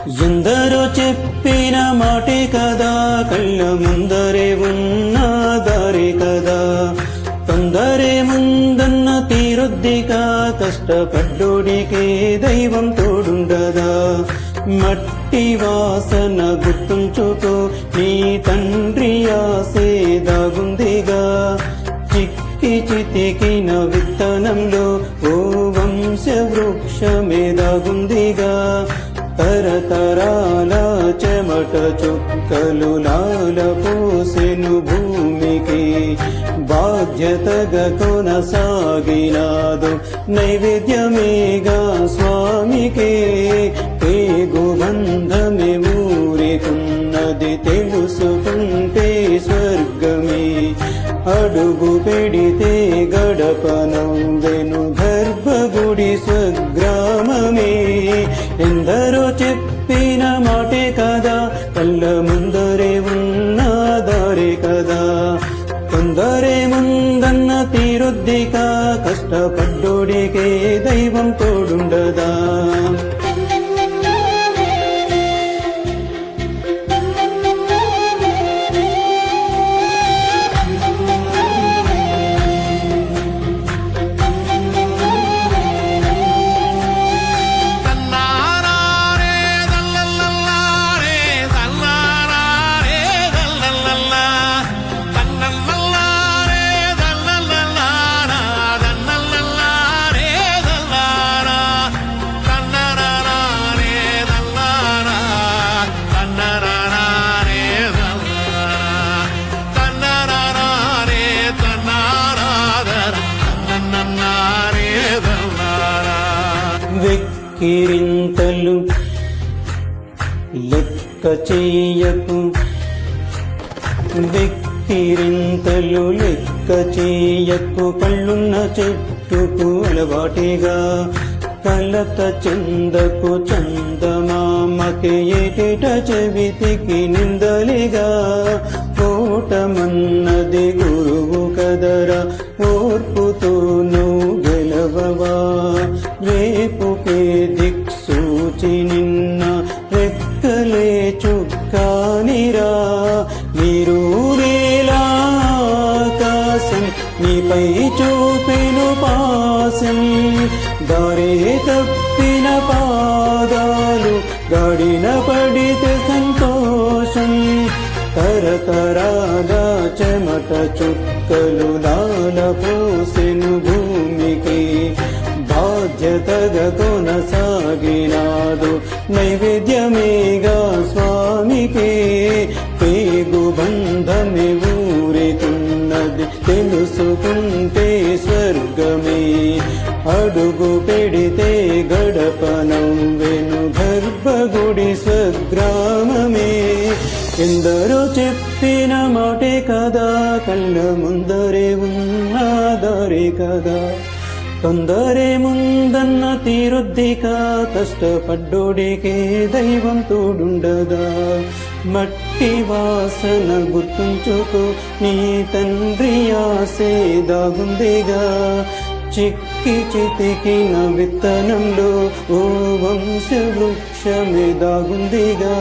ఎందరో చెప్పిన మాటే కదా, కళ్ళ ముందరే ఉన్న దారే కదా. తొందరే ముందన్న తీరొద్దిగా, కష్టపడ్డోడికే దైవం తోడుండదా. మట్టి వాసన గుర్తుంచుకో, నీ తండ్రి ఆసే దాగుందిగా. చిక్కి చితికిన విత్తనంలో ఓ వంశ వృక్షమే దాగుందిగా. తరతరాల చెమట చుక్కలు లాల పోసెను భూమికి. బాధ్యతగా కొనసాగినాదు నైవేద్యమేగా స్వామికి. పేగు బంధమే ఊరికున్నది తెలుసుకుంటే స్వర్గమే. అడుగు పెడితే గడపనందెను గర్భగుడి స్వగ్రామమే. ఎందరో చెప్పిన మాటే కదా, కళ్ళ ముందరే ఉన్న దారే కదా. తొందరే ముందన్న తీరొద్దిగా, కష్టపడ్డోడికే దైవం తోడుండదా. వెక్కిరింతలు లెక్క చేయకు, వెక్కిరింతలు లెక్క చేయకు. కళ్ళున్న చెట్టుకు అలవాటిగా, కలత చందకు చందమామకి. ఏటేట చెవితికి నిందలిగా, ఓటమన్నది గురువు కదరా. ఓర్పుతో నువ్వు గెలవవా, రేపుకే దిక్సూచి నిన్న రెక్కలే చుక్కానిరా. నీరూరేలా ఆకాశం నీపై చూపెను పాసం. దారే తప్పిన పాదాలు గాడిన పడితే సంతోషం. తరతరాల చెమట చుక్కలు లాల పోసెను భూమికి. బాధ్యతగా కొనసాగినాదు నైవేద్యమేగా స్వామికి. పేగు బంధమే ఊరికున్నది తెలుసుకుంటే స్వర్గమే. అడుగు పెడితే గడపనంవెను గర్భగుడి స్వగ్రామమే. ఎందరో చెప్పిన మాటే కదా, కళ్ళ ముందరే ఉన్న దారే కదా. తొందరే ముందన్న తీరొద్దిగా, కష్టపడ్డోడికే దైవం తోడుండదా. మట్టి వాసన గుర్తుంచుకో, నీ తండ్రి ఆసే దాగుందిగా. చిక్కి చితికిన విత్తనంలో ఓ వంశ వృక్షమే దాగుందిగా.